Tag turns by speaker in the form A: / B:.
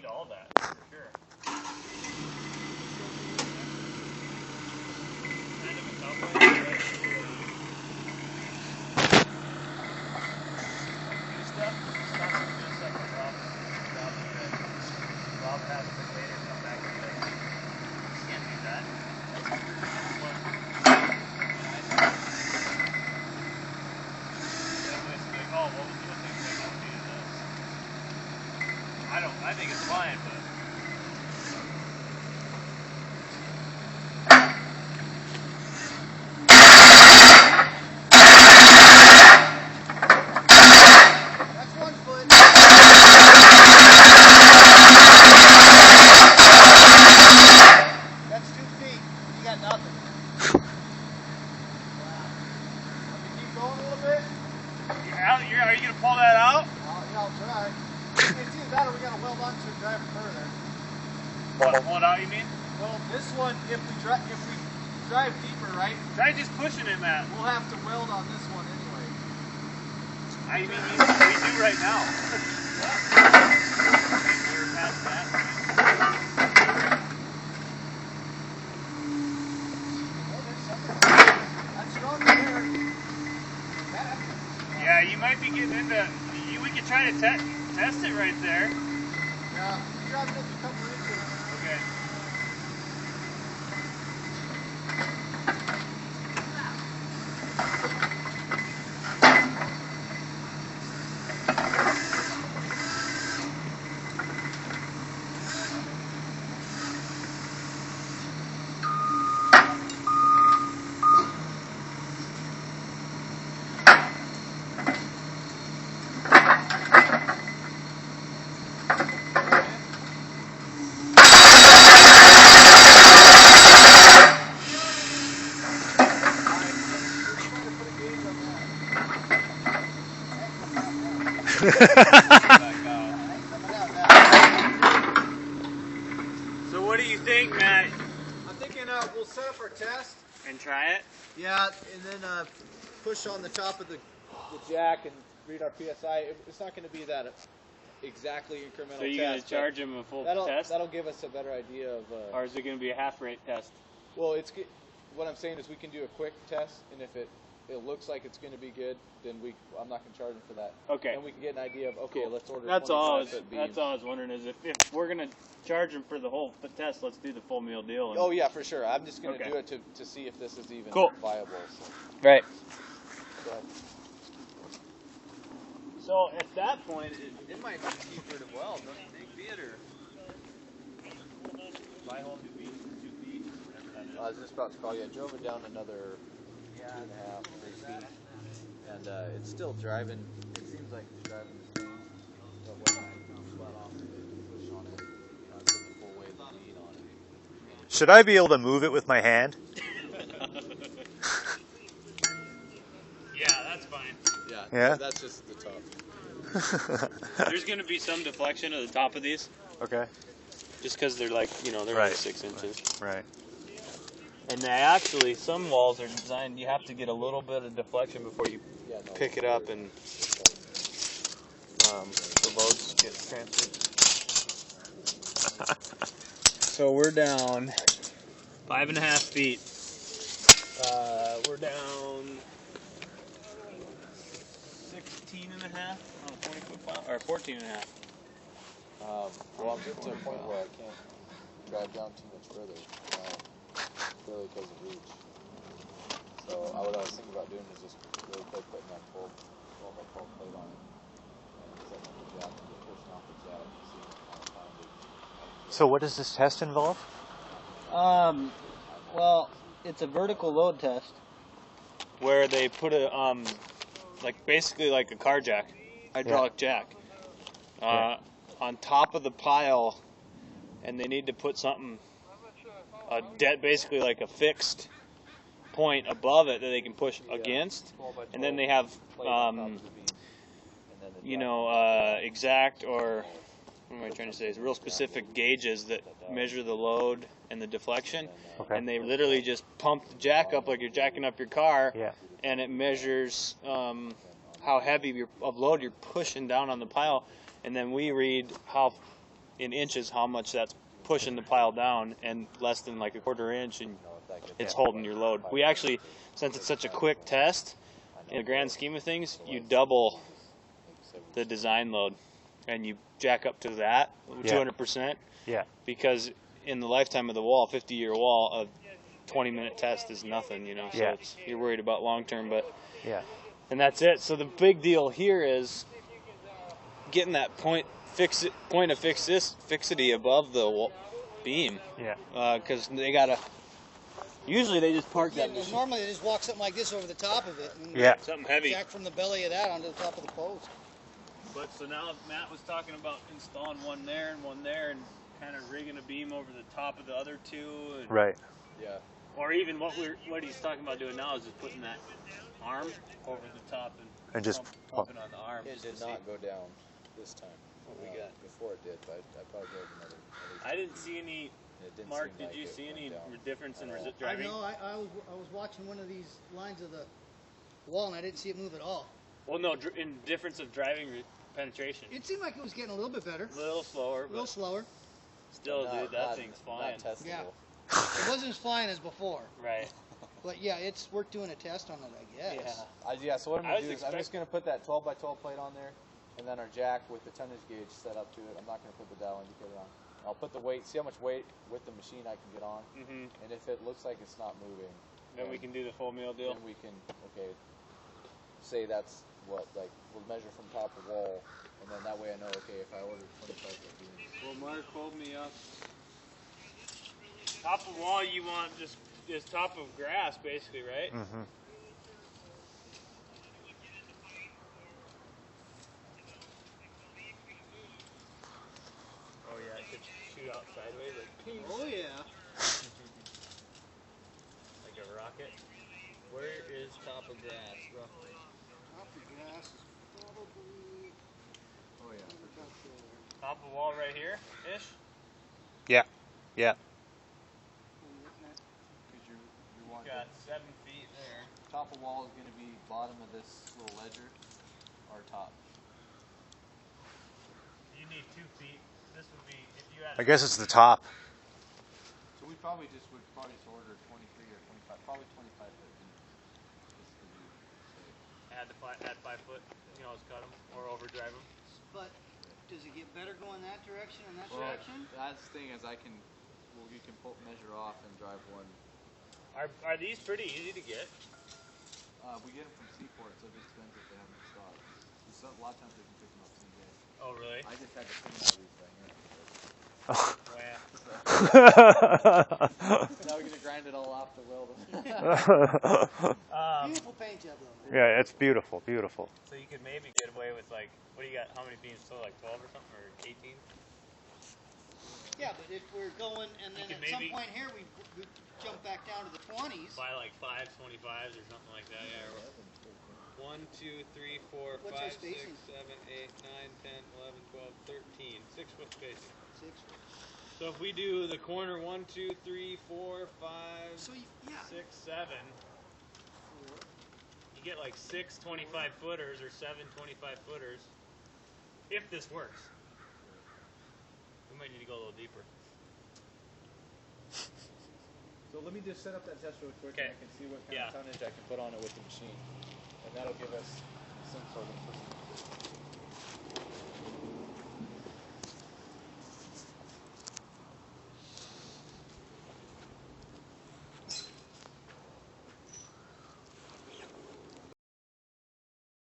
A: all that, for sure. Kind of a tough one, right? New stuff? Stuff is good stuff for Rob. Rob has to later come back and be like, you can't do that. Oh, what was the thing that don't do this? I think it's fine, but
B: that's 1 foot. That's 2 feet. You got nothing. Wow. Want me to keep going a little bit?
A: are you gonna pull that out?
B: I'll try. It's either that or we gotta weld onto it and drive it further.
A: Pull it out, you mean?
B: Well, this one, if we drive deeper, right?
A: Try just pushing it, Matt.
B: We'll have to weld on this one anyway.
A: I mean, we do right now. We're past that.
B: Well, there's something. That's strong there.
A: Yeah, you might be getting into. We could try to test it right there.
B: Yeah, you drive it up a couple inches.
A: Okay. So what do you think, Matt?
B: I'm thinking we'll set up our test.
A: And try it?
B: Yeah, and then push on the top of the jack and read our PSI. It's not going to be that exactly incremental
A: So you're going to
B: test,
A: charge him a full test?
B: That'll give us a better idea of...
A: or is it going to be a half rate test?
B: Well, what I'm saying is we can do a quick test, and if it looks like it's going to be good, then I'm not going to charge him for that.
A: Okay.
B: And we can get an idea of, okay, let's order
A: That's all
B: 25-foot beams.
A: I was wondering is if we're going to charge him for the whole test, let's do the full meal deal.
B: Oh, yeah, for sure. I'm just going to do it to see if this is even viable. So.
A: Right.
B: Go ahead.
A: So at that point, it might be cheaper to weld, don't you think, theater? Buy home 2 feet, 2 feet, whatever that is.
B: I was just about to call you. I drove it down another 2.5, 3 feet, and it's still driving. It seems like it's driving the same, but when I flat off and push on it, I put the full weight of the lead on it.
C: Should I be able to move it with my hand?
A: Yeah, that's fine.
B: Yeah, that's just the top.
A: There's going to be some deflection at the top of these.
C: Okay.
A: Just because they're like, they're only 6 inches.
C: Right.
A: And they actually, some walls are designed, you have to get a little bit of deflection before you pick it up and the loads get transferred. So we're down 5.5 feet. We're down 16.5 on a 20-foot pile, or 14.5.
B: Well, I'm getting to a point where I can't drive down too much further, really because of reach. So what I was thinking about doing is just really quick putting that full plate on it and setting up the jack and pushing off the jack and seeing how to find it.
C: So what does this test involve?
D: Well, it's a vertical load test.
A: Where they put a, basically like a car jack, hydraulic jack, on top of the pile, and they need to put something, basically like a fixed point above it that they can push against, and then they have, exact, or what am I trying to say, is real specific gauges that measure the load and the deflection, and they literally just pump the jack up like you're jacking up your car, and it measures how heavy of load you're pushing down on the pile, and then we read how in inches how much that's pushing the pile down, and less than like a quarter inch, and it's holding your load. We actually, since it's such a quick test, in the grand scheme of things, you double the design load, and you jack up to that 200%.
C: Yeah.
A: Because in the lifetime of the wall, 50-year wall, a 20-minute test is nothing, you know. So
C: Yeah.
A: you're worried about long term, but
C: Yeah.
A: and that's it. So the big deal here is getting that point of fixity above the beam.
C: Yeah.
A: Because they gotta. Usually they just park that.
D: Normally they just walk something like this over the top of it. And
C: Yeah.
A: Something heavy.
D: jack from the belly of that onto the top of the post.
A: But so now Matt was talking about installing one there and one there, and kind of rigging a beam over the top of the other two. And,
C: Right.
B: Yeah.
A: Or even what he's talking about doing now is just putting that arm over the top
C: And just
A: pumping on the arm.
B: It
A: just
B: did
A: to see
B: not go down this time.
A: what we got.
B: Before it did, but I probably drove another.
A: I didn't see any.
B: It didn't
A: Mark,
B: seem
A: did
B: like
A: you
B: it
A: see
B: went
A: any
B: down
A: difference in
B: at all.
A: driving?
D: I know. I was watching one of these lines of the wall and I didn't see it move at all.
A: Well, no, in difference of driving penetration.
D: It seemed like it was getting a little bit better,
A: A little slower,
D: a little
A: but
D: slower.
A: still,
B: Not-
A: dude, that
B: not-
A: thing's flying.
B: Not testable.
D: Yeah. It wasn't as flying as before,
A: Right.
D: but yeah, it's worth doing a test on it, I guess.
A: Yeah.
B: So what I'm
A: I
B: gonna
A: was
B: do is I'm just gonna put that 12 by 12 plate on there, and then our jack with the tonnage gauge set up to it. I'm not gonna put the dial indicator on. I'll put the weight, see how much weight with the machine I can get on,
A: Mhm.
B: and if it looks like it's not moving,
A: Then we can do the full meal deal.
B: then we can say that's what we'll measure from top of wall, and then that way I know if I order 25 foot beams.
A: Well, Mark, hold me up. Top of wall, you want just top of grass, basically, right?
C: Mm-hmm.
A: Oh yeah, it could shoot out sideways like ping,
D: Oh yeah.
A: like a rocket. Where is top of grass, roughly?
D: Top of grass is probably
B: Oh yeah.
D: about there.
A: Top of wall right here, ish.
C: Yeah. Yeah.
B: Because you want
A: Got 7 feet there.
B: top of wall is going to be bottom of this little ledger, or top.
A: You need 2 feet. This would be if you had.
C: I guess it's the top.
B: So we probably would order 23 or 25, probably 25 foot beams. Just to be safe.
A: Add 5 foot. You know, cut them or overdrive them.
D: But does it get better going that direction and that
B: Well,
D: direction?
B: that's the thing is you can measure off and drive one.
A: Are these pretty easy to get?
B: We get them from Seaport, so it just depends if they have them in stock. So a lot of times they can pick them up same day.
A: Oh really?
B: I just had to clean all these right here.
A: Wow.
B: Now we're gonna grind it all off to weld them.
D: Beautiful paint job though.
C: Yeah, it's beautiful, beautiful.
A: So you could maybe get away with like, what do you got? How many beams? So like 12 or something, or 18?
D: Yeah, but if we're going and then
A: You
D: at
A: could
D: some
A: maybe-
D: point here we jump back down to the 20s.
A: Buy like 5 25s or something like that. Yeah. 1, 2, 3, 4,
D: What's our
A: 5, 6,
D: spacing?
A: 7, 8, 9, 10, 11, 12, 13. 6 foot spacing.
D: 6.
A: So if we do the corner 1, 2, 3, 4, 5,
D: So yeah.
A: 6, 7, you get like 6 25 footers or 7 25 footers. If this works, we might need to go a little deeper.
B: So let me just set up that test real quick,
A: Okay.
B: and I can see what kind
A: Yeah.
B: of tonnage I can put on it with the machine, and that'll give us some sort of.